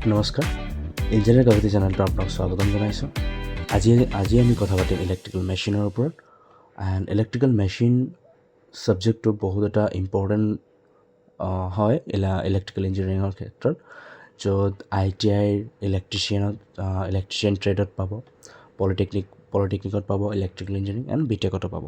নমস্কাৰ, ইঞ্জিনিয়াৰ কবিতা চেনেলটো আপোনাক স্বাগতম জনাইছোঁ। আজি আমি কথা পাতিম ইলেক্ট্ৰিকেল মেচিনৰ ওপৰত। এণ্ড ইলেক্ট্ৰিকেল মেচিন ছাবজেক্টটো বহুত এটা ইম্পৰ্টেণ্ট হয় ইলেক্ট্ৰিকেল ইঞ্জিনিয়াৰিঙৰ ক্ষেত্ৰত, য'ত ITI ইলেক্ট্ৰিচিয়ান ট্ৰেডত পাব, পলিটেকনিকত পাব ইলেক্ট্ৰিকেল ইঞ্জিনিয়াৰিং এণ্ড BTECতো পাব।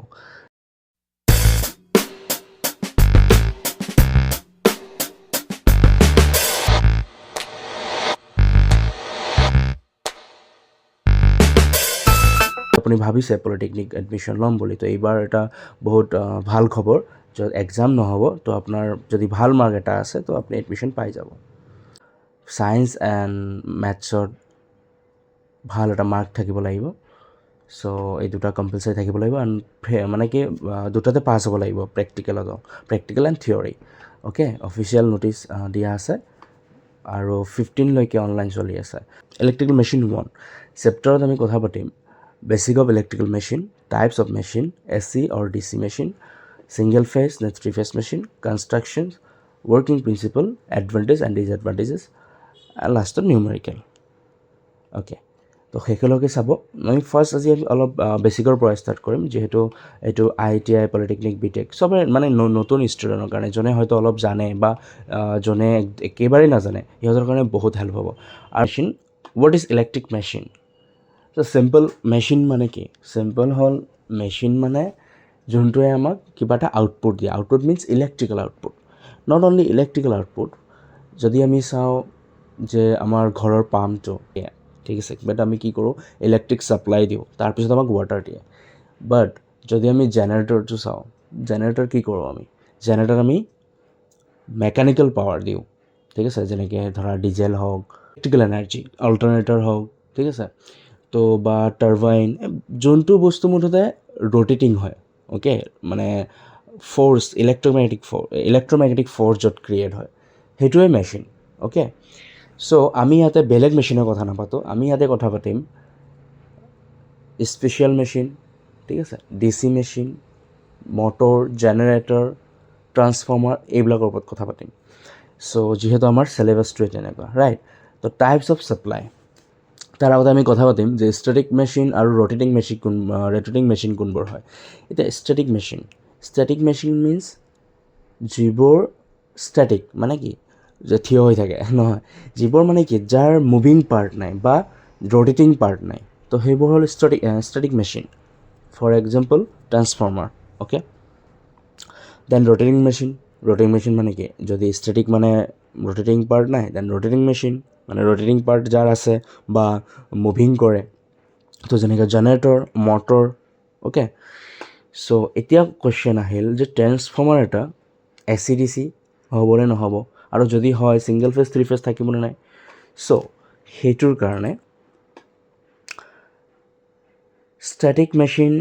আপুনি ভাবিছে পলিটেকনিক এডমিশ্যন ল'ম বুলি, তো এইবাৰ এটা বহুত ভাল খবৰ, য'ত এক্সাম নহ'ব। তো আপোনাৰ যদি ভাল মাৰ্ক এটা আছে তো আপুনি এডমিশ্যন পাই যাব। ছায়েন্স এণ্ড মেথছত ভাল এটা মাৰ্ক থাকিব লাগিব। চ' এই দুটা কম্পালচাৰি থাকিব লাগিব। এণ্ড মানে কি দুটাতে পাছ হ'ব লাগিব, practical and theory. Okay, official notice দিয়া আছে আৰু 15লৈকে অনলাইন চলি আছে। ইলেক্ট্ৰিকেল মেচিন 1 চেপ্টাৰত আমি কথা পাতিম basic of electrical machine, types of machine, AC or DC machine, single phase নে 3 phase machine, construction, working principle, advantage and disadvantages, লাষ্টত নিউমেৰিকেল। অ'কে, তো সেইখিনিলৈকে চাব। আমি ফাৰ্ষ্ট আজি অলপ বেচিকৰ পৰা ষ্টাৰ্ট কৰিম, যিহেতু এইটো ITI পলিটেকনিক BTEC চবে মানে নতুন ষ্টুডেণ্টৰ কাৰণে, যোনে হয়তো অলপ জানে বা যোনে একেবাৰেই নাজানে, সিহঁতৰ কাৰণে বহুত হেল্প হ'ব। আৰু machine, what is electric machine? তো চিম্পল মেচিন মানে কি? চিম্পল হ'ল মেচিন মানে যোনটোৱে আমাক কিবা এটা আউটপুট দিয়ে। Output means electrical output, not only electrical output. যদি আমি চাওঁ যে আমাৰ ঘৰৰ পাম্পটো, ঠিক আছে, বাট আমি কি কৰোঁ, ইলেক্ট্ৰিক ছাপ্লাই দিওঁ, তাৰপিছত আমাক ৱাটাৰ দিয়ে। বাট যদি আমি জেনেৰেটৰটো চাওঁ, জেনেৰেটৰ কি কৰোঁ আমি? জেনেৰেটৰ আমি মেকানিকেল পাৱাৰ দিওঁ, ঠিক আছে, যেনেকৈ ধৰা ডিজেল হওক, ইলেক্ট্ৰিকেল এনাৰ্জি, অল্টাৰনেটৰ হওক, ঠিক আছে, তো বা টাৰ্বাইন, যোনটো বস্তু মুঠতে ৰ'টেটিং হয়। অ'কে, মানে ফ'ৰ্চ, ইলেক্ট্ৰমেগনেটিক ফ'ৰ্চ য'ত ক্ৰিয়েট হয়, সেইটোৱে মেচিন। অ'কে, চ' আমি ইয়াতে বেলেগ মেচিনৰ কথা নাপাতোঁ, আমি ইয়াতে কথা পাতিম স্পেচিয়েল মেচিন, ঠিক আছে, DC machine, motor, generator, transformer, এইবিলাকৰ ওপৰত কথা পাতিম। চ' যিহেতু আমাৰ চিলেবাছটোৱে তেনেকুৱা, ৰাইট। তো টাইপছ অফ ছাপ্লাই, তাৰ আগতে আমি কথা পাতিম যে ষ্টেটিক মেচিন আৰু ৰটেটিং মেচিন কোনবোৰ হয়। এতিয়া ষ্টেটিক মেচিন মিনছ যিবোৰ ষ্টেটিক মানে কি, যে থিয় হৈ থাকে নহয়, যিবোৰ মানে কি যাৰ মুভিং পাৰ্ট নাই বা ৰটেটিং পাৰ্ট নাই, তো সেইবোৰ হ'ল static machine. For example transformer. Okay, then rotating machine মানে কি, যদি ষ্টেটিক মানে ৰটেটিং পাৰ্ট নাই, দেন ৰটেটিং মেচিন মানে ৰটেটিং পাৰ্ট যাৰ আছে বা মুভিং কৰে, তো যেনেকৈ জেনেৰেটৰ, মটৰ। অ'কে, চ' এতিয়া কুৱেশ্যন আহিল যে ট্ৰেন্সফৰ্মাৰ এটা AC/DC হ'বনে নহ'ব, আৰু যদি হয় ছিংগল ফেজ 3 ফেজ থাকিবনে নাই। চ' সেইটোৰ কাৰণে ষ্টেটিক মেচিন,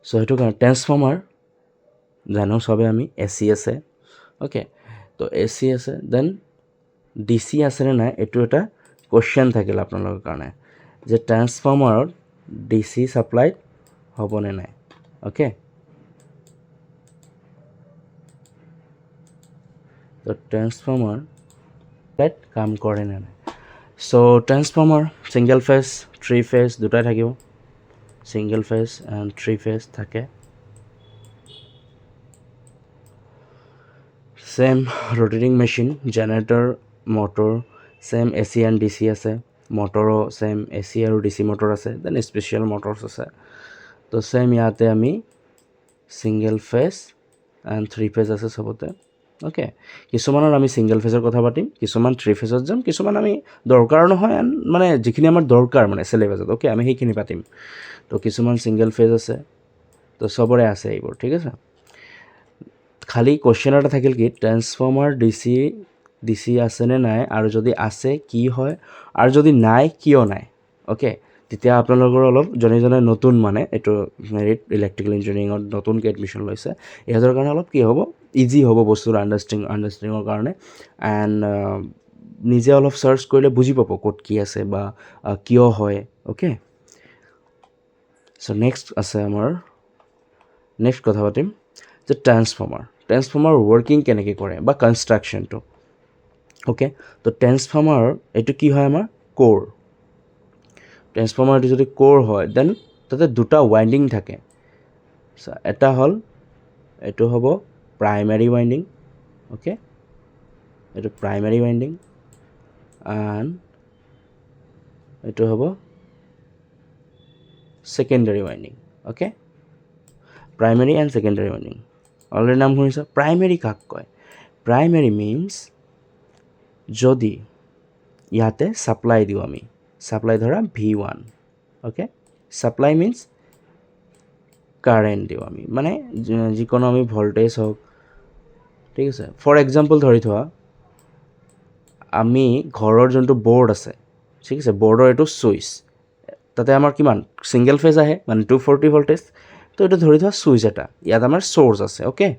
চ' সেইটো কাৰণে ট্ৰেন্সফৰ্মাৰ জানো চবে আমি, AC আছে। অ'কে, তো AC আছে, দেন DC আছেনে নাই, এইটো এটা কুৱেশ্যন থাকিল আপোনালোকৰ কাৰণে, যে ট্ৰেন্সফৰ্মাৰত DC ছাপ্লাইড হ'বনে নাই। অ'কে, তো ট্ৰেন্সফৰ্মাৰ কাম কৰে নে নাই। So' transformer single phase 3 phase দুটাই থাকিব, ছিংগল ফেজ এণ্ড 3 ফেজ থাকে। Same rotating machine, generator, motor, same AC and DC আছে, মটৰো ছেম AC আৰু DC মটৰ আছে, দেন স্পেচিয়েল মটৰছ আছে। তো ছেম ইয়াতে আমি ছিংগল ফেজ এণ্ড 3 ফেজ আছে চবতে। অ'কে, কিছুমানৰ আমি ছিংগল ফেজৰ কথা পাতিম, কিছুমান 3 ফেজত যাম, কিছুমান আমি দৰকাৰ নহয়, এণ্ড মানে যিখিনি আমাৰ দৰকাৰ মানে চিলেবাছত, অ'কে, আমি সেইখিনি পাতিম। তো কিছুমান ছিংগল ফেজ আছে, তো চবৰে আছে এইবোৰ, ঠিক আছে। খালি কুৱেশ্যন এটা থাকিল কি, ট্ৰেন্সফৰ্মাৰ DC আছেনে নাই, আৰু যদি আছে কি হয়, আৰু যদি নাই কিয় নাই। অ'কে, তেতিয়া আপোনালোকৰ অলপ জনে নতুন মানে এইটো মেৰিট ইলেক্ট্ৰিকেল ইঞ্জিনিয়াৰিঙত নতুনকৈ এডমিশ্যন লৈছে, ইহঁতৰ কাৰণে অলপ কি হ'ব, ইজি হ'ব বস্তুটো আণ্ডাৰষ্টেণ্ডিঙৰ কাৰণে। এণ্ড নিজে অলপ চাৰ্চ কৰিলে বুজি পাব ক'ত কি আছে বা কিয় হয়। অ'কে, চ' নেক্সট কথা পাতিম যে ট্ৰেন্সফৰ্মাৰ ট্ৰেন্সফৰ্মাৰ ৱৰ্কিং কেনেকৈ কৰে বা কনষ্ট্ৰাকশ্যনটো অ'কে তো ট্ৰেন্সফৰ্মাৰ এইটো কি হয় আমাৰ ক'ৰ ট্ৰেন্সফৰ্মাৰটো যদি ক'ৰ হয় দেন তাতে দুটা ৱাইণ্ডিং থাকে এটা হ'ল এইটো হ'ব প্ৰাইমেৰী ৱাইণ্ডিং অ'কে এইটো প্ৰাইমেৰী ৱাইণ্ডিং এণ্ড এইটো হ'ব secondary winding okay primary and secondary winding already নাম শুনিছা প্ৰাইমেৰী কাক কয় প্ৰাইমেৰী মিনছ যদি ইয়াতে ছাপ্লাই দিওঁ আমি ছাপ্লাই ধৰা V1 okay supply means current দিওঁ আমি মানে যিকোনো আমি ভল্টেজ হওক ঠিক আছে ফৰ এক্সাম্পল ধৰি থোৱা আমি ঘৰৰ যোনটো বৰ্ড আছে ঠিক আছে বৰ্ডৰ এইটো ছুইচ তাতে আমাৰ কিমান ছিংগল ফেজ আহে মানে 240 ভল্টেজ তো এইটো ধৰি থোৱা ছুইচ এটা ইয়াত আমাৰ চ'ৰ্চ আছে অ'কে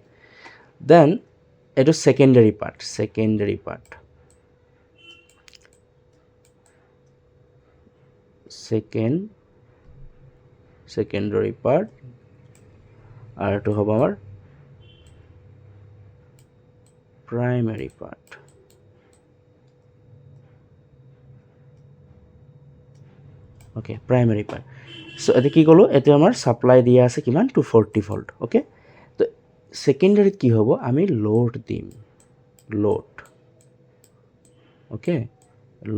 দেন এইটো ছেকেণ্ডেৰী পাৰ্ট ছেকেণ্ডেৰী পাৰ্ট আৰু এইটো হ'ব আমাৰ primary part okay primary part so' এতিয়া কি ক'লোঁ এতিয়া আমাৰ ছাপ্লাই দিয়া আছে কিমান 240 ভল্ট অ'কে তো ছেকেণ্ডেৰীত কি হ'ব আমি লোড দিম অ'কে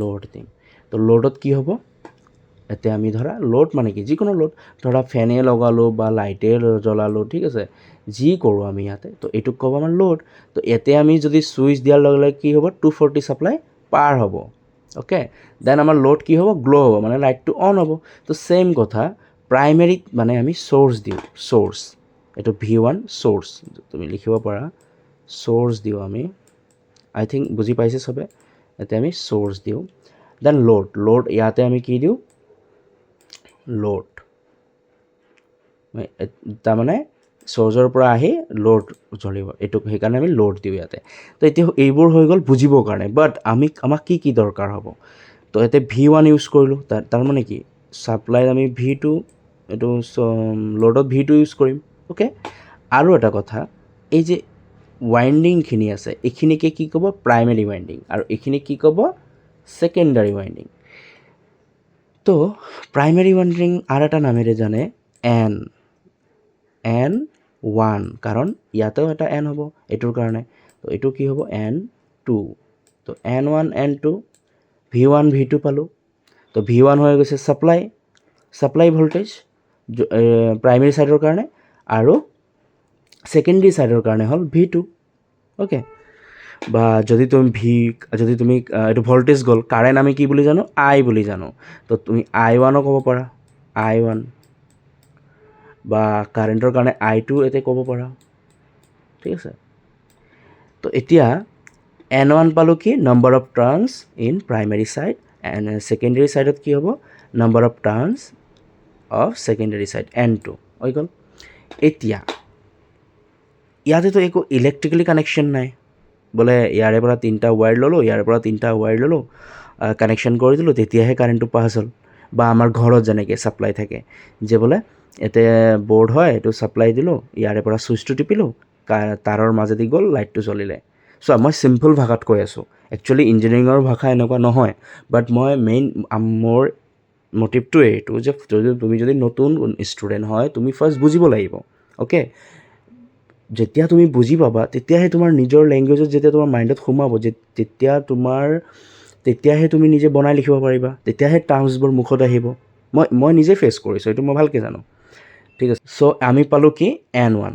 লোড দিম তো লোডত কি হ'ব এতিয়া আমি ধৰা লোড মানে কি যিকোনো লোড ধৰা ফেনে লগালোঁ বা লাইটে জ্বলালোঁ ঠিক আছে যি কৰোঁ আমি ইয়াতে তো এইটোক ক'ব আমাৰ লোড তো ইয়াতে আমি যদি ছুইচ দিয়াৰ লগে লগে কি হ'ব 240 ছাপ্লাই পাৰ হ'ব অ'কে দেন আমাৰ লোড কি হ'ব গ্ল' হ'ব মানে লাইটটো অন হ'ব তো ছেইম কথা প্ৰাইমেৰীত মানে আমি চ'ৰ্চ দিওঁ এইটো V1 চ'ৰ্চ তুমি লিখিব পাৰা চ'ৰ্চ দিওঁ আমি আই থিংক বুজি পাইছে চবে ইয়াতে আমি চ'ৰ্চ দিওঁ দেন লোড ইয়াতে আমি কি দিওঁ লোড তাৰমানে চ'ৰ্চৰ পৰা আহি লোড জ্বলিব এইটোক সেইকাৰণে আমি লোড দিওঁ ইয়াতে তো এতিয়া এইবোৰ হৈ গ'ল বুজিবৰ কাৰণে বাট আমাক কি দৰকাৰ হ'ব তো ইয়াতে V1 ইউজ কৰিলোঁ তাৰমানে কি ছাপ্লাইত আমি V2 এইটো লোডত V2 ইউজ কৰিম অ'কে আৰু এটা কথা এই যে ৱাইণ্ডিংখিনি আছে এইখিনিকে কি ক'ব প্ৰাইমেৰী ৱাইণ্ডিং আৰু এইখিনি কি ক'ব ছেকেণ্ডাৰী ৱাইণ্ডিং তো প্ৰাইমেৰী ৱাইণ্ডিং আৰু এটা নামেৰে জানে N1 কাৰণ ইয়াতেও এটা N হ'ব এইটোৰ কাৰণে তো এইটো কি হ'ব N2 তো N1 N2 V1 V2 পালোঁ তো V1 হৈ গৈছে ছাপ্লাই ভল্টেজ প্ৰাইমেৰী ছাইডৰ কাৰণে আৰু ছেকেণ্ডেৰী ছাইডৰ কাৰণে হ'ল V2 অ'কে বা যদি তুমি এইটো ভল্টেজ গ'ল কাৰেণ্ট আমি কি বুলি জানো I বুলি জানো তো তুমি I1 ক'ব পাৰা I1 বা কাৰেণ্টৰ কাৰণে I2 এতে ক'ব পাৰা ঠিক আছে তো এতিয়া N1 পালোঁ কি number of turns in primary side and secondary ছাইডত কি হ'ব number of turns of secondary side N2 হৈ গ'ল এতিয়া ইয়াতেতো একো ইলেক্ট্ৰিকেলি কানেকশ্যন নাই বোলে ইয়াৰে পৰা তিনিটা ৱায়াৰ ল'লোঁ কানেকশ্যন কৰি দিলোঁ তেতিয়াহে কাৰেণ্টটো পাছ হ'ল বা আমাৰ ঘৰত যেনেকৈ ছাপ্লাই থাকে যে বোলে ইয়াতে বৰ্ড হয় এইটো ছাপ্লাই দিলোঁ ইয়াৰে পৰা ছুইচটো টিপিলোঁ তাৰৰ মাজেদি গ'ল লাইটটো জ্বলিলে চ' মই চিম্পল ভাষাত কৈ আছোঁ একচুৱেলি ইঞ্জিনিয়াৰিঙৰ ভাষা এনেকুৱা নহয় বাট মই মোৰ মটিভটো এইটো যে তুমি যদি নতুন ষ্টুডেণ্ট হয় তুমি ফাৰ্ষ্ট বুজিব লাগিব অ'কে যেতিয়া তুমি বুজি পাবা তেতিয়াহে তোমাৰ নিজৰ লেংগুৱেজত যেতিয়া তোমাৰ মাইণ্ডত সোমাব তেতিয়াহে তুমি নিজে বনাই লিখিব পাৰিবা তেতিয়াহে টাৰ্মছবোৰ মুখত আহিব মই নিজে ফেচ কৰিছোঁ এইটো মই ভালকৈ জানো ঠিক আছে চ' আমি পালোঁ কি N1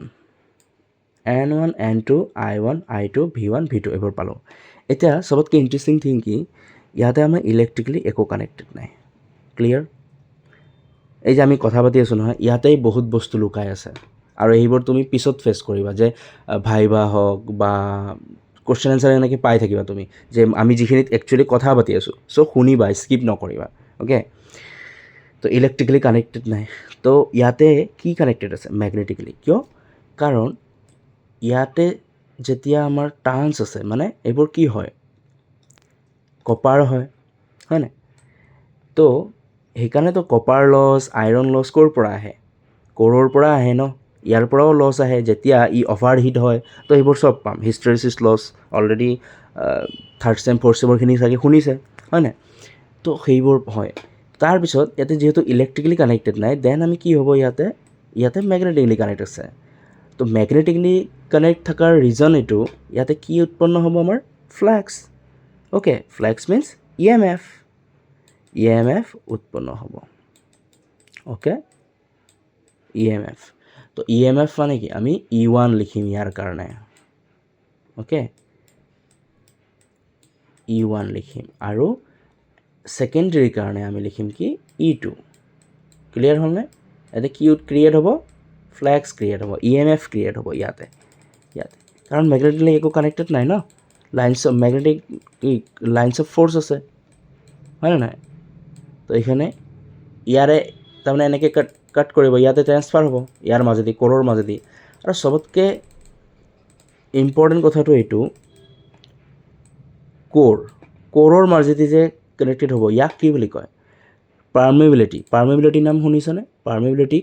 N2 I1 I2 V1 V2 এইবোৰ পালোঁ এতিয়া চবতকৈ ইণ্টাৰেষ্টিং থিং কি ইয়াতে আমাৰ ইলেক্ট্ৰিকেলি একো কানেক্টেড নাই ক্লিয়াৰ এই যে আমি কথা পাতি আছোঁ নহয় ইয়াতেই বহুত বস্তু লুকাই আছে আৰু এইবোৰ তুমি পিছত ফেচ কৰিবা যে ভাইবা হওক বা কুৱেশ্যন এনচাৰ এনেকৈ পাই থাকিবা তুমি যে আমি যিখিনিত একচুৱেলি কথা পাতি আছোঁ চ' শুনিবা স্কিপ নকৰিবা অ'কে তো ইলেক্ট্ৰিকেলি কানেক্টেড নাই তো ইয়াতে কি কানেক্টেড আছে মেগনেটিকেলি কিয় কাৰণ ইয়াতে যেতিয়া আমাৰ টাৰ্ণছ আছে মানে এইবোৰ কি হয় কপাৰ হয়নে তো সেইকাৰণেতো কপাৰ লছ আইৰণ লছ ক'ৰ পৰা আহে ক'ৰৰ পৰা আহে ন ইয়াৰ পৰাও লছ আহে যেতিয়া ই অভাৰ হিট হয়, তো সেইবোৰ চব পাম। Hysteresis loss already third sem fourth ছেমৰখিনি চাগে শুনিছে, হয় নাই? তো সেইবোৰ হয়। তাৰপিছত ইয়াতে যিহেতু ইলেক্ট্ৰিকেলি কানেক্টেড নাই, দেন আমি কি হ'ব ইয়াতে মেগনেটিকলি কানেক্ট আছে। তো মেগনেটিকলি কানেক্ট থকাৰ ৰিজন এইটো, ইয়াতে কি উৎপন্ন হ'ব আমাৰ? Flux. Okay, flux means E M F উৎপন্ন হ'ব। Okay, E M F. তো ই এম এফ মানে কি? আমি E1 লিখিম ইয়াৰ কাৰণে। অ'কে, E1 লিখিম আৰু ছেকেণ্ডেৰীৰ কাৰণে আমি লিখিম কি? E2। ক্লিয়াৰ হ'লনে? ইয়াতে কি ক্ৰিয়েট হ'ব? ফ্লাক্স ক্ৰিয়েট হ'ব, ই এম এফ ক্ৰিয়েট হ'ব ইয়াতে। কাৰণ মেগনেটিকলি একো কানেক্টেড নাই ন, মেগনেটিক লাইন্স অফ ফ'ৰ্চ আছে, হয়নে নাই? তো এইখানে ইয়াৰে তাৰমানে এনেকৈ কাট কৰিব, ইয়াতে ট্ৰেন্সফাৰ হ'ব ইয়াৰ মাজেদি, ক'ৰৰ মাজেদি। আৰু চবতকৈ ইম্পৰ্টেণ্ট কথাটো এইটো, ক'ৰৰ মাজেদি যে কানেক্টেড হ'ব, ইয়াক কি বুলি কয়? পাৰ্মিবিলিটি নাম শুনিছানে? পাৰ্মিবিলিটি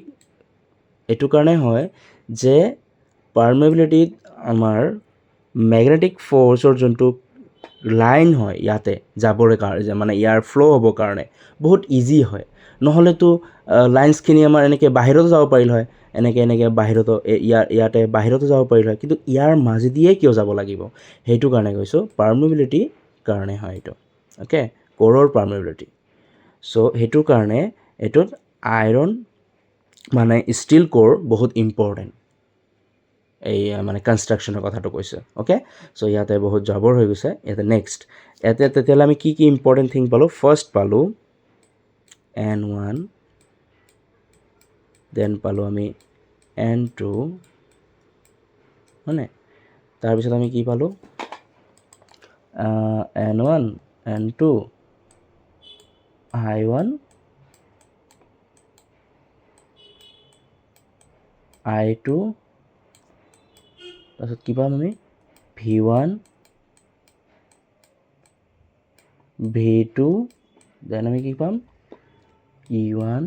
এইটো কাৰণে হয় যে পাৰ্মিবিলিটিত আমাৰ মেগনেটিক ফ'ৰ্চৰ যোনটো লাইন হয় ইয়াতে যাবলৈ কাৰণে, মানে ইয়াৰ ফ্ল' হ'বৰ কাৰণে বহুত ইজি হয়। নহ'লেতো লাইন্সখিনি আমাৰ এনেকৈ বাহিৰতো যাব পাৰিল হয়, এনেকৈ বাহিৰতো ইয়াতে বাহিৰতো যাব পাৰিল হয়, কিন্তু ইয়াৰ মাজেদিয়ে কিয় যাব লাগিব? সেইটো কাৰণে কৈছোঁ, পাৰ্মিবিলিটি কাৰণে হয় এইটো। অ'কে, ক'ৰৰ পাৰ্মিবিলিটি। চ' সেইটো কাৰণে এইটোত আইৰণ মানে ষ্টীল ক'ৰ বহুত ইম্পৰ্টেণ্ট। এই মানে কনষ্ট্ৰাকশ্যনৰ কথাটো কৈছোঁ। অ'কে, চ' ইয়াতে বহুত জাবৰ হৈ গৈছে। ইয়াতে নেক্সট, ইয়াতে তেতিয়াহ'লে আমি কি ইম্পৰ্টেণ্ট থিং পালোঁ? ফাৰ্ষ্ট পালোঁ N1, দেন পালোঁ আমি N2, হয়নে? তাৰপিছত আমি কি পালোঁ? N1, N2, I1, I2, তাৰপিছত কি পাম আমি? V1, V2, দেন আমি কি পাম? E1,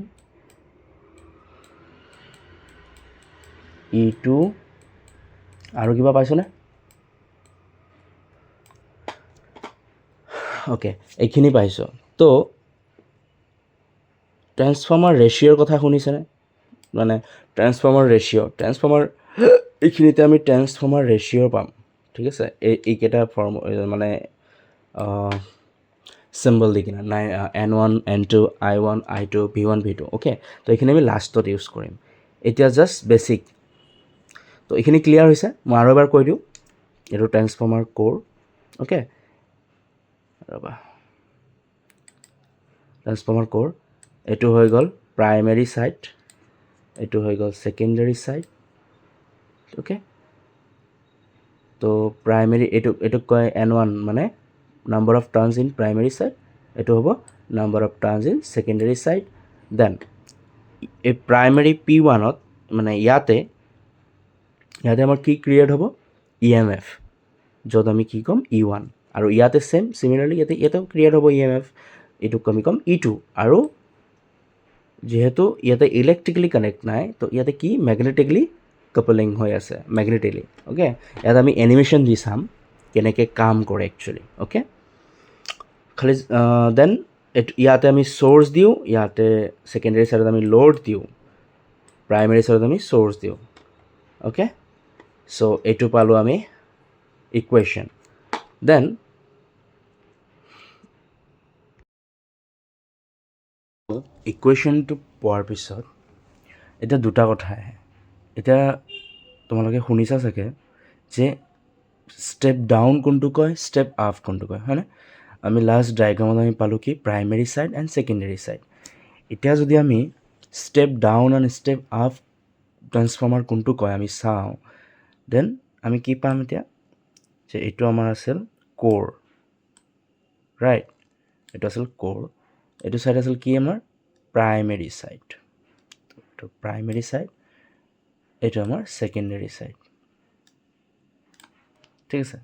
E2, আৰু কিবা পাইছোনে? অ'কে, এইখিনি পাইছোঁ। তো ট্ৰেন্সফৰ্মাৰ ৰেচিঅ'ৰ কথা শুনিছেনে? মানে ট্ৰেন্সফৰ্মাৰ এইখিনিতে আমি ট্ৰেন্সফৰ্মাৰ ৰেচিঅ' পাম। ঠিক আছে, এইকেইটা মানে চিম্বল দি কিনে N1, N2, I1, I2, V1, V2। Okay, তো এইখিনি আমি লাষ্টত ইউজ কৰিম। এতিয়া জাষ্ট বেছিক। তো এইখিনি ক্লিয়াৰ হৈছে? মই আৰু এবাৰ কৈ দিওঁ, এইটো ট্ৰেন্সফৰ্মাৰ ক'ৰ। অ'কে, ৰ'বা, ট্ৰেন্সফৰ্মাৰ ক'ৰ, এইটো হৈ গ'ল প্ৰাইমেৰী ছাইড, এইটো হৈ গ'ল ছেকেণ্ডেৰী ছাইড। অ'কে, তো প্ৰাইমেৰী এইটোক কয় N1, মানে number of turns in primary side, এইটো হ'ব number of turns in secondary side. Then এই প্ৰাইমেৰী P1ত মানে ইয়াতে আমাৰ কি ক্ৰিয়েট হ'ব? EMF, য'ত আমি কি ক'ম? E1। আৰু ইয়াতে চিমিলাৰলি ইয়াতেও ক্ৰিয়েট হ'ব EMF, এইটোক আমি ক'ম E2। আৰু যিহেতু ইয়াতে ইলেক্ট্ৰিকেলি কানেক্ট নাই, তো ইয়াতে কি? মেগনেটিকলি কাপলিং হৈ আছে, মেগনেটিকলি। অ'কে, ইয়াত আমি এনিমেশ্যন দি চাম কেনেকৈ কাম কৰে একচুৱেলি। অ'কে, খালি দেন ইয়াতে আমি চ'ৰ্চ দিওঁ, ইয়াতে ছেকেণ্ডেৰী ছাইডত আমি ল'ড দিওঁ, প্ৰাইমেৰী ছাইডত আমি চ'ৰ্চ দিওঁ। অ'কে, চ' এইটো পালোঁ আমি ইকুৱেশ্যন। দেন ইকুৱেশ্যনটো পোৱাৰ পিছত এতিয়া দুটা কথা আহে। এতিয়া তোমালোকে শুনিছা চাগে যে ষ্টেপ ডাউন কোনটো কয়, ষ্টেপ আপ কোনটো কয়, হয়নে? আমি লাষ্ট ডায়েগ্ৰামত আমি পালোঁ কি? Primary side and secondary side. এতিয়া যদি আমি step down and step up transformer কোনটো কয় আমি চাওঁ, দেন আমি কি পাম এতিয়া? যে এইটো আমাৰ আছিল ক'ৰ, ৰাইট? এইটো আছিল ক'ৰ, এইটো ছাইড আছিল কি আমাৰ? Primary side. এইটো প্ৰাইমেৰী ছাইড, এইটো আমাৰ ছেকেণ্ডেৰী ছাইড। ঠিক আছে,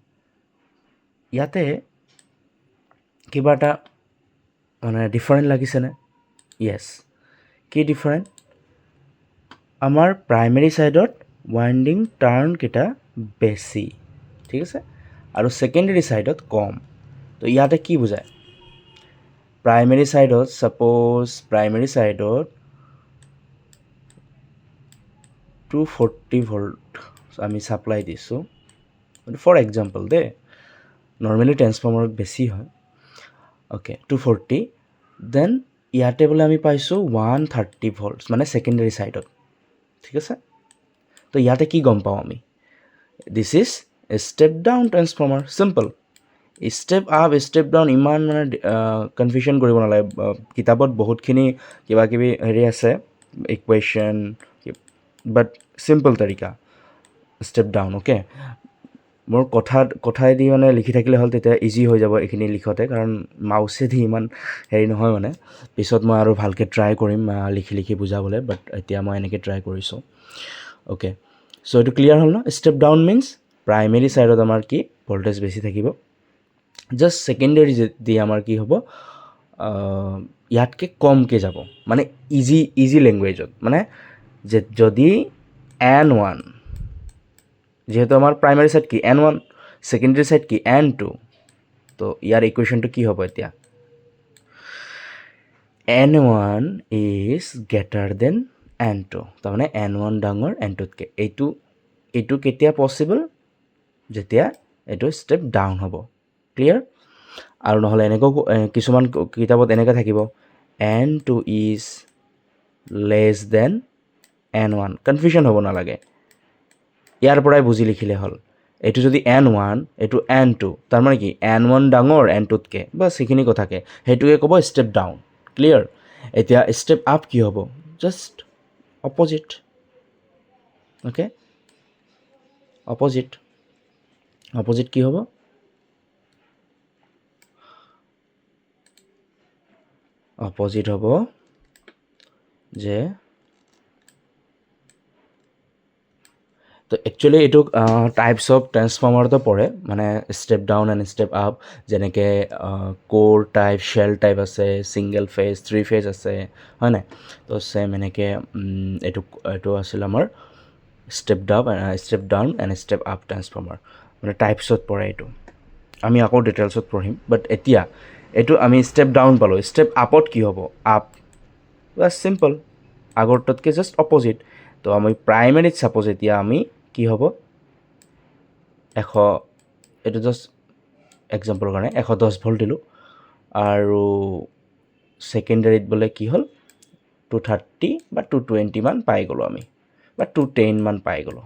ইয়াতে কিবা এটা মানে ডিফাৰেণ্ট লাগিছেনে? য়েছ। কি ডিফাৰেণ্ট? আমাৰ প্ৰাইমেৰী ছাইডত ৱাইণ্ডিং টাৰ্ণকেইটা বেছি, ঠিক আছে, আৰু ছেকেণ্ডেৰী ছাইডত কম। তো ইয়াতে কি বুজায়? প্ৰাইমেৰী ছাইডত ছাপ'জ প্ৰাইমেৰী ছাইডত 240 ভল্ট আমি ছাপ্লাই দিছোঁ, ফৰ এক্সাম্পল দেই, নৰ্মেলি ট্ৰেন্সফৰ্মাৰত বেছি হয়। অ'কে, 240, দেন ইয়াতে বোলে আমি পাইছোঁ 130 ভল্টছ, মানে ছেকেণ্ডেৰী ছাইডত, ঠিক আছে। তো ইয়াতে কি গম পাওঁ আমি? This is step down transformer, simple. Step up step down ইমান মানে কনফিউশ্যন কৰিব নালাগে। কিতাপত বহুতখিনি কিবা কিবি হেৰি আছে ইকুৱেশ্যন, বাট চিম্পল তৰিকা, ষ্টেপ ডাউন। অ'কে, মোৰ কথাইদি মানে লিখি থাকিলে হ'ল, তেতিয়া ইজি হৈ যাব এইখিনি লিখোঁতে, কাৰণ মাউচেদি ইমান হেৰি নহয় মানে। পিছত মই আৰু ভালকৈ ট্ৰাই কৰিম লিখি লিখি বুজাবলৈ, বাট এতিয়া মই এনেকৈ ট্ৰাই কৰিছোঁ। অ'কে, চ' এইটো ক্লিয়াৰ হ'ল ন? ষ্টেপ ডাউন মিনছ প্ৰাইমেৰী ছাইডত আমাৰ কি ভল্টেজ বেছি থাকিব, জাষ্ট ছেকেণ্ডেৰী দি আমাৰ কি হ'ব, ইয়াতকৈ কমকৈ যাব। মানে ইজি লেংগুৱেজত, মানে যদি N1, যিহেতু আমাৰ প্ৰাইমেৰী ছাইড কি N1, ছেকেণ্ডেৰী ছাইড কি N2, তো ইয়াৰ ইকুৱেশ্যনটো কি হ'ব এতিয়া? N1 is greater than N2, তাৰমানে N1 ডাঙৰ N2তকৈ। এইটো কেতিয়া পচিবল? যেতিয়া এইটো ষ্টেপ ডাউন হ'ব। ক্লিয়াৰ? আৰু নহ'লে এনেকৈ কিছুমান কিতাপত এনেকৈ থাকিব, N2 is less than N1। কনফিউশ্যন হ'ব নালাগে, ইয়াৰ পৰাই বুজি লিখিলে হ'ল। এইটো যদি N1, এইটো N2, তাৰমানে কি N1 ডাঙৰ N2তকৈ, বা সেইখিনি কথাকে সেইটোকে ক'ব ষ্টেপ ডাউন। ক্লিয়াৰ? এতিয়া ষ্টেপ আপ কি হ'ব? Just opposite. অ'কে, অপজিট কি হ'ব? অপজিট হ'ব যে, তো একচুৱেলি এইটো টাইপছ অফ ট্ৰেন্সফৰ্মাৰতো পৰে, মানে step down and step up. যেনেকৈ ক'ৰ টাইপ, শ্বেল টাইপ আছে, ছিংগল ফেজ, 3 ফেজ আছে, হয় নাই? তো ছেম এনেকৈ এইটো আছিল আমাৰ step down and step up transformer, মানে টাইপছত পৰে এইটো। আমি আকৌ ডিটেইলছত পঢ়িম, বাট এতিয়া এইটো আমি ষ্টেপ ডাউন পালোঁ। ষ্টেপ আপত কি হ'ব? আপ, বাছ চিম্পল, আগৰটোতকৈ জাষ্ট অপজিট। তো আমি প্ৰাইমেৰীত ছাপ'জ এতিয়া আমি কি হ'ব, এইটো জাষ্ট এক্সাম্পলৰ কাৰণে 110 ভল্ট দিলোঁ, আৰু ছেকেণ্ডেৰীত বোলে কি হ'ল 230 বা 220 মান পাই গ'লোঁ আমি, বা 210 মান পাই গ'লোঁ।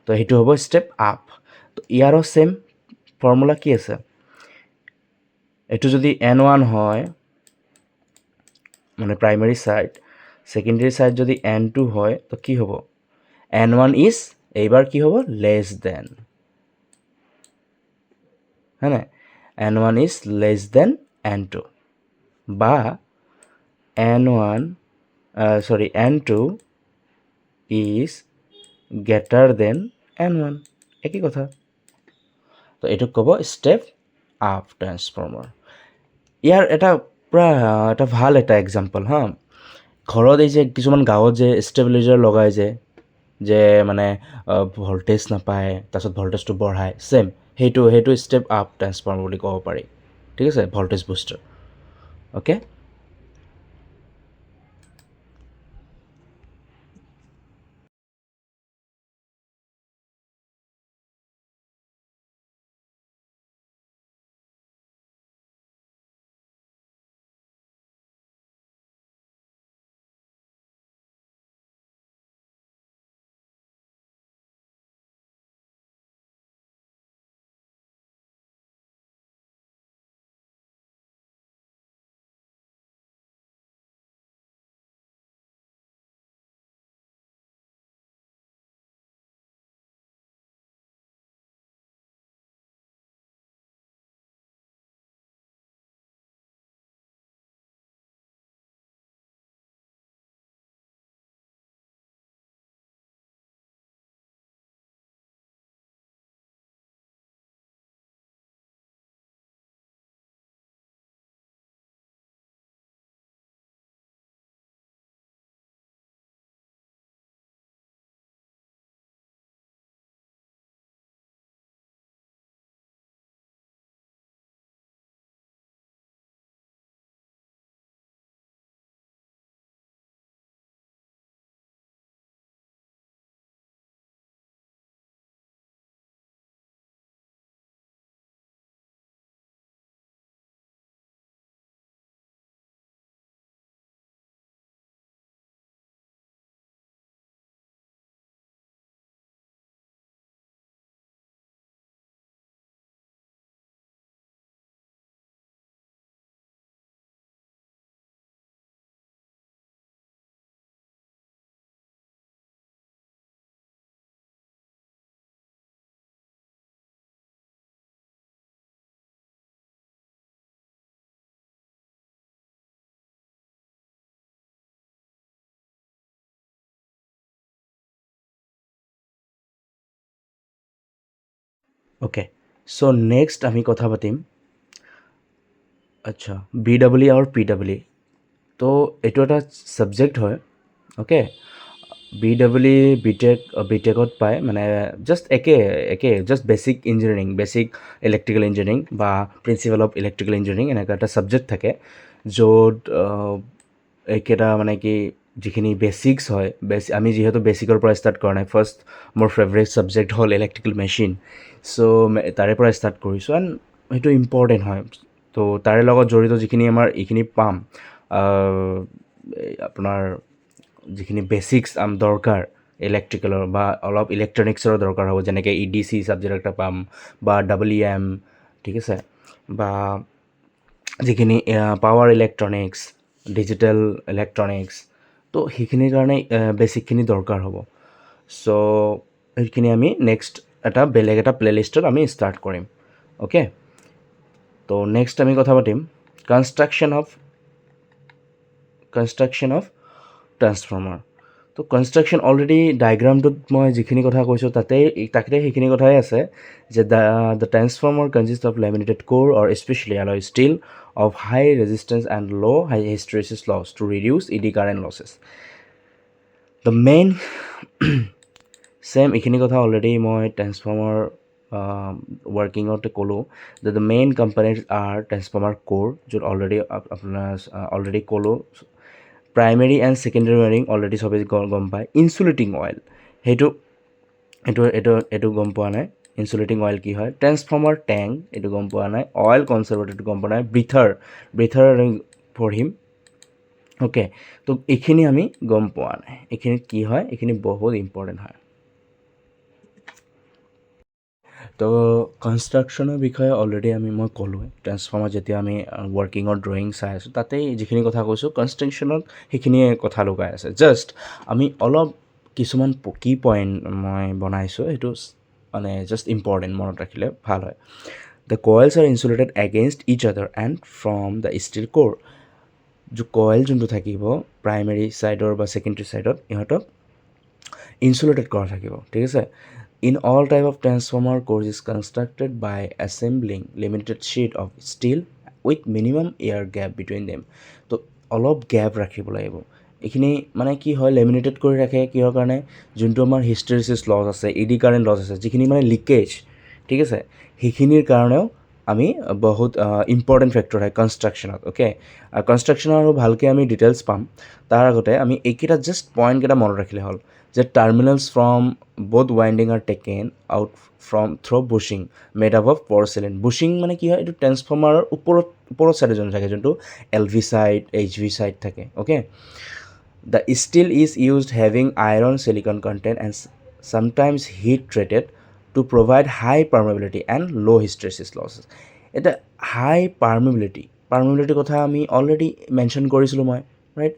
তো সেইটো হ'ব ষ্টেপ আপ। তো ইয়াৰো ছেম ফৰ্মুলা কি আছে? এইটো যদি N1 হয়, মানে প্ৰাইমেৰী ছাইড, ছেকেণ্ডেৰী ছাইড যদি N2 হয়, তো কি হ'ব? N1 ইজ, এইবাৰ কি হ'ব? লেছ দেন, হয় নাই? N1 is less than N2, বা N2 is greater than N1, একেই কথা। তো এইটোক ক'ব ষ্টেপ আপ ট্ৰেন্সফৰ্মাৰ। ইয়াৰ এটা ভাল এক্সাম্পল হা, ঘৰত এই যে কিছুমান গাঁৱত যে ষ্টেবিলাইজাৰ লগাই যে মানে ভল্টেজ নাপায়, তাৰপিছত ভল্টেজটো বঢ়ায়, ছেম সেইটো ষ্টেপ আপ ট্ৰেন্সফৰ্মাৰ বুলি ক'ব পাৰি, ঠিক আছে, ভল্টেজ বুষ্টাৰ। অ'কে। অ'কে, চ' নেক্সট আমি কথা পাতিম আচ্ছা বি ডাব্লিউ আৰু পি ডাব্লিউ। তো এইটো এটা ছাবজেক্ট হয়। অ'কে, বি ডাব্লিউ বিটেকত পায়, মানে জাষ্ট একে just basic engineering, basic electrical engineering বা প্ৰিন্সিপাল অফ ইলেক্ট্ৰিকেল ইঞ্জিনিয়াৰিং এনেকুৱা এটা ছাবজেক্ট থাকে, য'ত এইকেইটা মানে কি যিখিনি বেচিক্স হয়, আমি যিহেতু বেচিকৰ পৰা ষ্টাৰ্ট কৰা নাই, ফাৰ্ষ্ট মোৰ ফেভৰেট ছাবজেক্ট হ'ল ইলেক্ট্ৰিকেল মেচিন, চ' তাৰে পৰা ষ্টাৰ্ট কৰিছোঁ এণ্ড সেইটো ইম্পৰ্টেণ্ট হয়। তো তাৰে লগত জড়িত যিখিনি আমাৰ এইখিনি পাম, আপোনাৰ যিখিনি বেচিক্স দৰকাৰ ইলেক্ট্ৰিকেলৰ বা অলপ ইলেক্ট্ৰনিক্সৰ দৰকাৰ হ'ব, যেনেকৈ ই ডি চি ছাবজেক্ট এটা পাম বা WM, ঠিক আছে, বা যিখিনি পাৱাৰ ইলেক্ট্ৰনিক্স, ডিজিটেল ইলেক্ট্ৰনিক্স, তো সেইখিনিৰ কাৰণে বেচিকখিনি দৰকাৰ হ'ব। চ' সেইখিনি আমি নেক্সট বেলেগ এটা প্লে'লিষ্টত আমি ষ্টাৰ্ট কৰিম। অ'কে, তো নেক্সট আমি কথা পাতিম কনষ্ট্ৰাকশ্যন অফ ট্ৰান্সফৰ্মাৰ। তো কনষ্ট্ৰাকশ্যন অলৰেডি ডায়েগ্ৰামটোত মই যিখিনি কথা কৈছোঁ তাতে সেইখিনি কথাই আছে, যে the transformer consist of laminated core or specially alloy steel of high resistance and low' high hysteresis loss to reduce eddy current losses. The main এইখিনি কথা অলৰেডি মই ট্ৰান্সফৰ্মাৰ ৱৰ্কিঙতে ক'লোঁ, যে the main components are transformer core, য'ত already ক'লোঁ। Primary and secondary wiring already চবেই গম পায়। ইনচুলেটিং অইল, এইটো গম পোৱা নাই। ইনচুলেটিং অইল কি হয়? ট্ৰান্সফৰ্মাৰ টেংক, এইটো গম পোৱা নাই। অইল কনচাৰ্ভেটৰটো গম পোৱা নাই। ব্ৰিথাৰ আমি পঢ়িম। অ'কে, তো এইখিনি আমি গম পোৱা নাই। এইখিনি কি হয়? এইখিনি বহুত ইম্পৰ্টেণ্ট হয়। তো কনষ্ট্ৰাকশ্যনৰ বিষয়ে অলৰেডি মই ক'লোৱে। ট্ৰান্সফৰ্মাৰ যেতিয়া আমি ৱৰ্কিঙৰ ড্ৰয়িং চাই আছোঁ, তাতেই যিখিনি কথা কৈছোঁ কনষ্ট্ৰাকশ্যনত সেইখিনিয়ে কথা লুকাই আছে। জাষ্ট আমি অলপ কিছুমান কি পইণ্ট মই বনাইছোঁ, সেইটো মানে জাষ্ট ইম্পৰ্টেণ্ট, মনত ৰাখিলে ভাল হয়। The coils are insulated against each other and from the steel কোৰ। কইল যোনটো থাকিব প্ৰাইমেৰী ছাইডৰ বা ছেকেণ্ডেৰী ছাইডত, ইহঁতক ইনচুলেটেড কৰা থাকিব, ঠিক আছে। In all type of transformer, core is constructed by assembling limited sheet of steel with minimum air gap between them. তো অলপ গেপ ৰাখিব লাগিব। এইখিনি মানে কি হয়, লেমিনেটেড কৰি ৰাখে কিহৰ কাৰণে? যোনটো আমাৰ হিষ্টেৰেচিছ লছ আছে, ইডি কাৰেণ্ট লছ আছে, যিখিনি মানে লিকেজ, ঠিক আছে, সেইখিনিৰ কাৰণেও আমি বহুত ইম্পৰ্টেণ্ট ফেক্টৰ হয় কনষ্ট্ৰাকশ্যনত। অ'কে, কনষ্ট্ৰাকশ্যনৰ আৰু ভালকৈ আমি ডিটেইলছ পাম। তাৰ আগতে আমি এইকেইটা জাষ্ট পইণ্টকেইটা মনত ৰাখিলে হ'ল, যে টাৰ্মিনেলছ from both winding are taken out from through bushing made up of porcelain. বুশ্বিং মানে কি হয়? এইটো ট্ৰান্সফৰ্মাৰৰ ওপৰত ছাইডে যোনটো থাকে, যোনটো LV ছাইড, HV ছাইড থাকে। Okay, the steel is used having iron silicon content and sometimes heat treated to provide high permeability and low hysteresis losses. এটা হাই পাৰ্মিবিলিটিৰ কথা আমি অলৰেডি মেনশ্যন কৰিছিলোঁ মই, ৰাইট?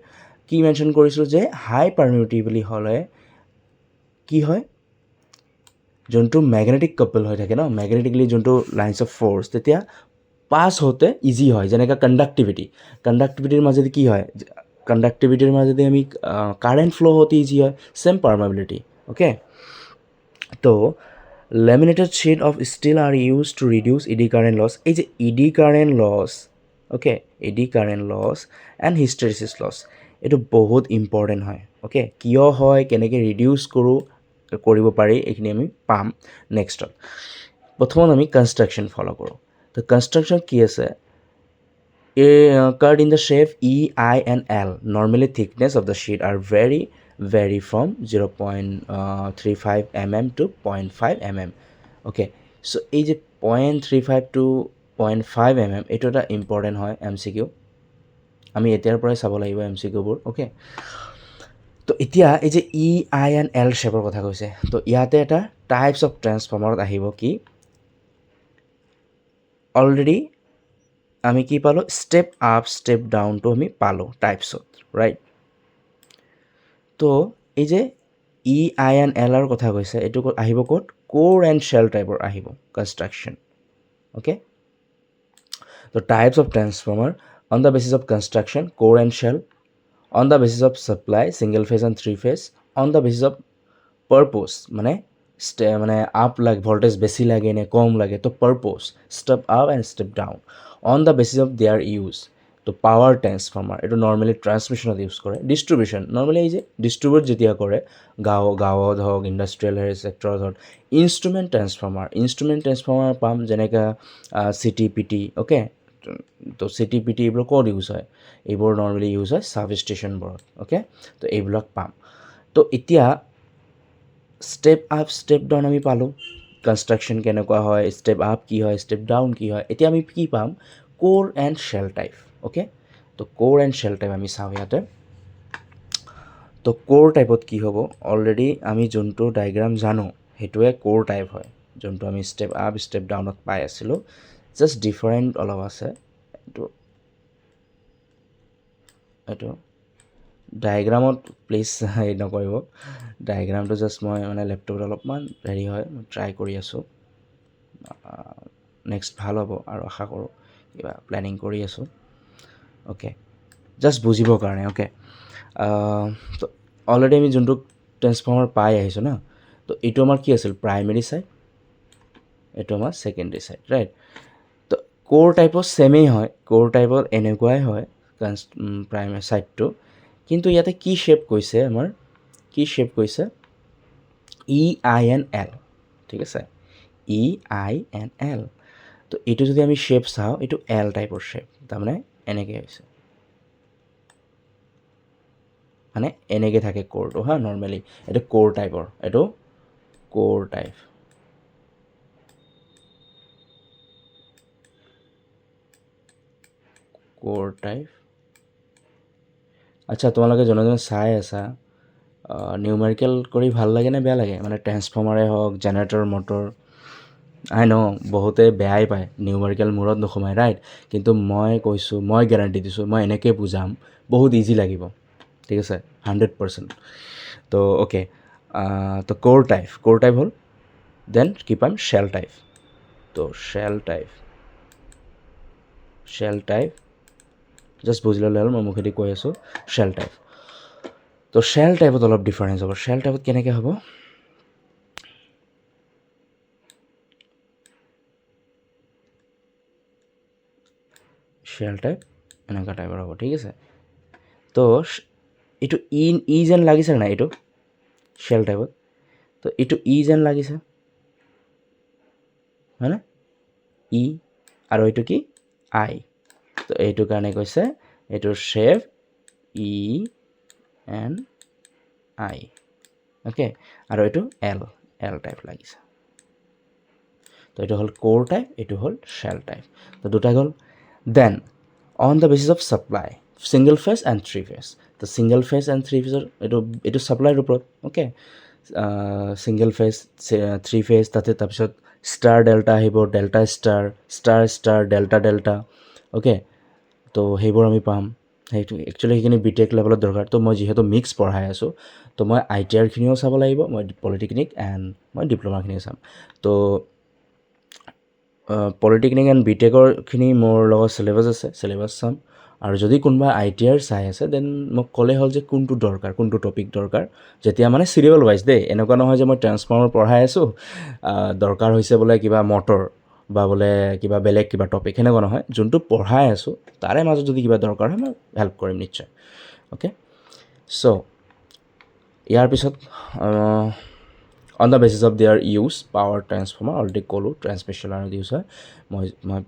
কি মেনশ্যন কৰিছিলোঁ? যে হাই পাৰ্মিবিলিটি বুলি হ'লে কি হয়? যোনটো মেগনেটিক কাপল হৈ থাকে ন, মেগনেটিকলি যোনটো লাইন্স অফ ফ'ৰ্চ, তেতিয়া পাছ হওঁতে ইজি হয়। যেনেকৈ কণ্ডাক্টিভিটিৰ মাজেদি কি হয়? কণ্ডাক্টিভিটিৰ মাজেদি আমি কাৰেণ্ট ফ্ল' হওঁতে ইজি হয়। Same permeability. অ'কে, তো laminated sheet of steel are use to reduce eddy current loss. এই যে eddy current loss, okay, eddy current loss and hysteresis loss, এইটো বহুত ইম্পৰ্টেণ্ট হয়। অ'কে, কিয় হয়, কেনেকৈ ৰিডিউচ কৰিব পাৰি, এইখিনি আমি পাম নেক্সটত। প্ৰথমত আমি কনষ্ট্ৰাকশ্যন ফ'ল' কৰোঁ। তো কনষ্ট্ৰাকশ্যন কি আছে? Curved in the shape E, I and L. Normally thickness of the sheet are vary from 0.35 mm to 0.5 mm. Okay, so এই যে 0.35 to 0.5 mm, এইটো এটা ইম্পৰ্টেণ্ট হয় MCQ। আমি এতিয়াৰ পৰাই চাব লাগিব MCQবোৰ। অ'কে, তো এতিয়া এই যে E, I and L শ্বেপৰ কথা কৈছে, তো ইয়াতে এটা টাইপছ অফ ট্ৰান্সফৰ্মাৰত আহিব কি? অলৰেডি আমি কি পালোঁ? ষ্টেপ আপ ষ্টেপ ডাউনটো আমি পালোঁ টাইপছত, ৰাইট? তো এই যে E, I and L ৰ কথা কৈছে, এইটো আহিব ক'ত? কোৰ এণ্ড শ্বেল টাইপৰ আহিব কনষ্ট্ৰাকশ্যন। অ'কে, তো types of transformer on the basis of construction, core and shell, on the basis of supply, single phase and three phase, on the basis of purpose, মানে মানে আপ লাগে voltage বেছি লাগে নে কম লাগে তো purpose step up and step down on the basis of their use তো পাৱাৰ ট্ৰেন্সফৰ্মাৰ এইটো নৰ্মেলি ট্ৰান্সমিশ্যনত ইউজ কৰে ডিষ্ট্ৰিবিউশ্যন নৰ্মেলি এই যে ডিষ্ট্ৰিবিউট যেতিয়া কৰে গাঁৱত হওক ইণ্ডাষ্ট্ৰিয়েল ছেক্টৰত হওক ইনষ্ট্ৰুমেণ্ট ট্ৰেন্সফৰ্মাৰ পাম যেনেকৈ C T P T okay তো চি টি পি টি এইবোৰ ক'ত ইউজ হয় এইবোৰ নৰ্মেলি ইউজ হয় ছাব ষ্টেচনবোৰত অ'কে তো এইবিলাক পাম তো এতিয়া ষ্টেপ আপ ষ্টেপ ডাউন আমি পালোঁ কনষ্ট্ৰাকশ্যন কেনেকুৱা হয় ষ্টেপ আপ কি হয় ষ্টেপ ডাউন কি হয় এতিয়া আমি কি পাম কোৰ এণ্ড শ্বেল টাইপ অ'কে তো কোৰ এণ্ড শ্বেল টাইপ আমি চাওঁ ইয়াতে তো কোৰ টাইপত কি হ'ব অলৰেডি আমি যোনটো ডায়েগ্ৰাম জানো সেইটোৱে কোৰ টাইপ হয় যোনটো আমি ষ্টেপ আপ ষ্টেপ ডাউনত পাই আছিলোঁ জাষ্ট ডিফাৰেণ্ট অলপ আছে এইটো ডায়েগ্ৰামত প্লিজ হেৰি নকৰিব ডায়েগ্ৰামটো জাষ্ট মই মানে লেপটপত অলপমান হেৰি হয় মই ট্ৰাই কৰি আছোঁ নেক্সট ভাল হ'ব আৰু আশা কৰোঁ কিবা প্লেনিং কৰি আছোঁ অ'কে জাষ্ট বুজিবৰ কাৰণে অ'কে তো অলৰেডি আমি যোনটো ট্ৰেন্সফৰ্মাৰ পাই আহিছোঁ ন তো এইটো আমাৰ কি আছিল প্ৰাইমেৰী ছাইড এইটো আমাৰ ছেকেণ্ডেৰী ছাইড ৰাইট তো কোৰ টাইপত ছেমেই হয় কোৰ টাইপত এনেকুৱাই হয় প্ৰাইমেৰী ছাইডটো কিন্তু ইয়াতে কি শ্বেপ কৈছে আমাৰ কি শ্বেপ কৈছে EINL ঠিক আছে EINL তো এইটো যদি আমি শ্বেপ চাওঁ এইটো এল টাইপৰ শ্বেপ তাৰমানে এনেকৈ হৈছে মানে এনেকৈ থাকে কোৰটো হা নৰ্মেলি এইটো কোৰ টাইপৰ এইটো কোৰ টাইপ আচ্ছা তোমালোকে জনে চাই আছা নিউমেৰিকেল কৰি ভাল লাগে নে বেয়া লাগে মানে ট্ৰেন্সফৰ্মাৰে হওক জেনেৰেটৰ মটৰ আই ন বহুতে বেয়াই পায় নিউমেৰিকেল মূৰত নোসোমায় ৰাইট কিন্তু মই কৈছোঁ মই গেৰাণ্টি দিছোঁ মই এনেকৈ বুজাম বহুত ইজি লাগিব ঠিক আছে 100% তো অ'কে তো কোৰ টাইপ হ'ল দেন কি পাম শ্বেল টাইপ তো শ্বেল টাইপ জাষ্ট বুজি ল'লে হ'ল মই মুখেদি কৈ আছোঁ শ্বেল টাইপ তো শ্বেল টাইপত অলপ ডিফাৰেঞ্চ হ'ব শ্বেল টাইপত কেনেকৈ হ'ব শ্বেল টাইপ এনেকুৱা টাইপৰ হ'ব ঠিক আছে তো এইটো ই যেন লাগিছে নাই এইটো শ্বেল টাইপত তো এইটো ই যেন লাগিছে হয়নে ই আৰু এইটো কি আই তো এইটো কাৰণে কৈছে এইটোৰ শ্বেপ ENI অ'কে আৰু এইটো এল টাইপ লাগিছে তো এইটো হ'ল কোৰ টাইপ এইটো হ'ল শ্বেল টাইপ তো দুটা গ'ল then on the basis of supply single phase and three phase তো ছিংগল ফেজ এণ্ড থ্ৰী ফেজৰ এইটো ছাপ্লাইৰ ওপৰত okay single phase three phase তাতে তাৰপিছত ষ্টাৰ ডেল্টা আহিব ডেল্টা ষ্টাৰ ডেল্টা অ'কে তো সেইবোৰ আমি পাম সেইটো একচুৱেলি সেইখিনি বিটেক লেভেলত দৰকাৰ তো মই যিহেতু মিক্স পঢ়াই আছোঁ তো মই ITRখিনিও চাব লাগিব মই পলিটেকনিক এণ্ড মই ডিপ্ল'মাখিনিও চাম তো পলিটেকনিক এণ্ড বিটেকৰখিনি মোৰ লগত চিলেবাছ চাম আৰু যদি কোনোবা ITR চাই আছে দেন মোক ক'লে হ'ল যে কোনটো দৰকাৰ কোনটো টপিক দৰকাৰ যেতিয়া মানে চিৰিয়েল ৱাইজ দেই এনেকুৱা নহয় যে মই ট্ৰেন্সফৰ্মাৰ পঢ়াই আছোঁ দৰকাৰ হৈছে বোলে কিবা মটৰ বা বোলে কিবা বেলেগ কিবা টপিক সেনেকুৱা নহয় যোনটো পঢ়াই আছোঁ তাৰে মাজত যদি কিবা দৰকাৰ হয় মই হেল্প কৰিম নিশ্চয় অ'কে চ' ইয়াৰ পিছত on the basis of their use power transformer already ক'লোঁ ট্ৰেন্সমিশ্যন লাইনত ইউজ হয় মই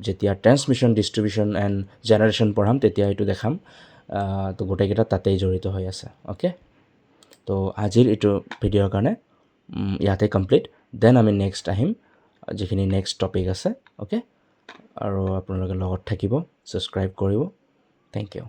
যেতিয়া ট্ৰেন্সমিশ্যন ডিষ্ট্ৰিবিউশ্যন এণ্ড জেনেৰেশ্যন পঢ়াম তেতিয়া এইটো দেখাম তো গোটেইকেইটা তাতেই জড়িত হৈ আছে অ'কে তো আজিৰ এইটো ভিডিঅ'ৰ কাৰণে ইয়াতে কমপ্লিট দেন আমি নেক্সট আহিম যিখিনি নেক্সট টপিক আছে অ'কে আৰু আপোনালোকে লগত থাকিব ছাবস্ক্ৰাইব কৰিব থেংক ইউ